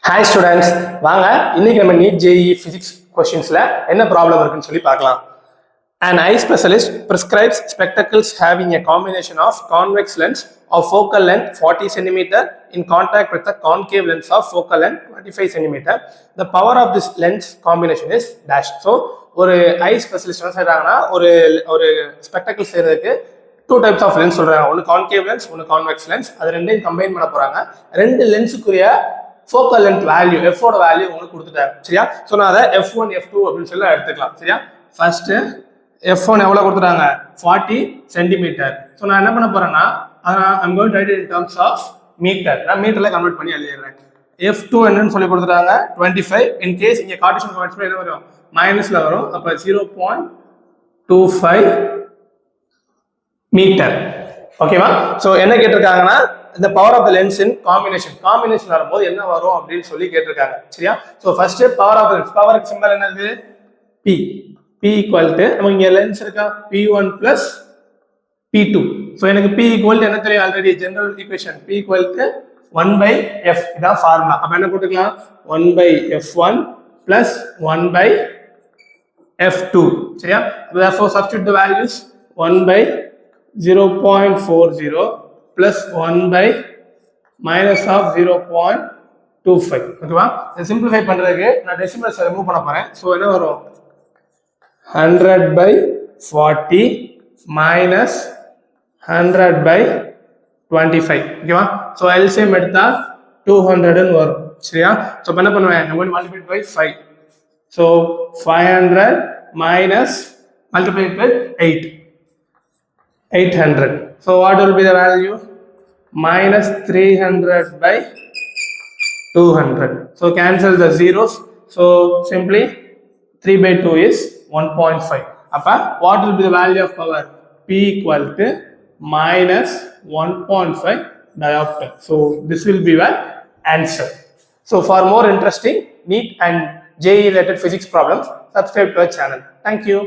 Hi students, வாங்க இன்னைக்கு நம்ம நீட் ஜேஇ பிசிக்ஸ் கொஸ்டின்ஸ்ல என்ன ப்ராப்ளம் இருக்குன்னு சொல்லி பார்க்கலாம். An eye specialist prescribes spectacles having a combination of convex lens of focal length 40 cm in contact with the concave lens of focal length 25 cm. The power of this lens combination is dash. So ஒரு ஐ specialist என்ன செய்றாங்கன்னா ஒரு ஒரு spectacle செய்யறதுக்கு two types of lens சொல்றாங்க. ஒன்று concave lens, ஒன்று convex lens. அது ரெண்டையும் கம்பைன் பண்ண போறாங்க. ரெண்டு லென்ஸுக்குரிய ஃபோக்கல் லென்த் வேல்யூ எஃபோட வேல்யூ உங்களுக்கு கொடுத்துட்டாங்க. சரியா? ஸோ நான் அதை F1 F2 அப்படின்னு சொல்லி எடுத்துக்கலாம். சரியா? ஃபர்ஸ்ட் F1 எவ்வளோ கொடுத்துட்டாங்க? 40 சென்டிமீட்டர். ஸோ நான் என்ன பண்ண போறேன்னா I'm going to write in terms of metre. நான் மீட்டர்ல கன்வெர்ட் பண்ணி எழுதிடுறேன். F2 என்னன்னு சொல்லி கொடுத்துட்டாங்க 25. இன் கேஸ் இங்கே கார்ட்டீசியன் கோஆர்டினேட்ஸ்ல என்ன வரும்? மைனஸ்ல வரும். அப்போ 0.25 மீட்டர். ஓகேவா? ஸோ என்ன கேட்டிருக்காங்கன்னா இந்த power of the lens in combination வரும்போது என்ன வரும் அப்படின்னு சொல்லி கேட்டிருக்காங்க. சரியா? So first power of the lens. பவருக்கு சிம்பல் என்னது? P. P ஈக்குவல் டு நமக்கு இங்க லென்ஸ் இருக்கா? P1 plus P2. ஸோ எனக்கு P ஈக்குவல் டு என்ன தெரியும்? Already general equation P equal to 1/F. இதான் ஃபார்முலா. அப்ப என்ன போட்டுக்கலாம்? 1/F1 plus 1/F2. சரியா? therefore substitute the values 1/0.40 plus 1 minus of 0.25. ஓகேவா? இதை சிம்பிளிஃபை பண்றதுக்கு நான் டெசிமல்ஸ் ரிமூவ் பண்ண போறேன். ஸோ என்ன வரும்? 100/40 minus 100/25. ஓகேவா? ஸோ எல்சிஎம் எடுத்தா 200 வரும். சரியா? ஸோ என்ன பண்ணுவேன்? I'm going to multiply by 5. So 500 minus multiplied with 800. So what will be the value? Minus 300/200. So cancel the zeros. So simply 3/2 is 1.5. Appa what will be the value of power? P equal to minus 1.5 diopter. So this will be our answer. So for more interesting NEET and JEE related physics problems, subscribe to our channel. Thank you.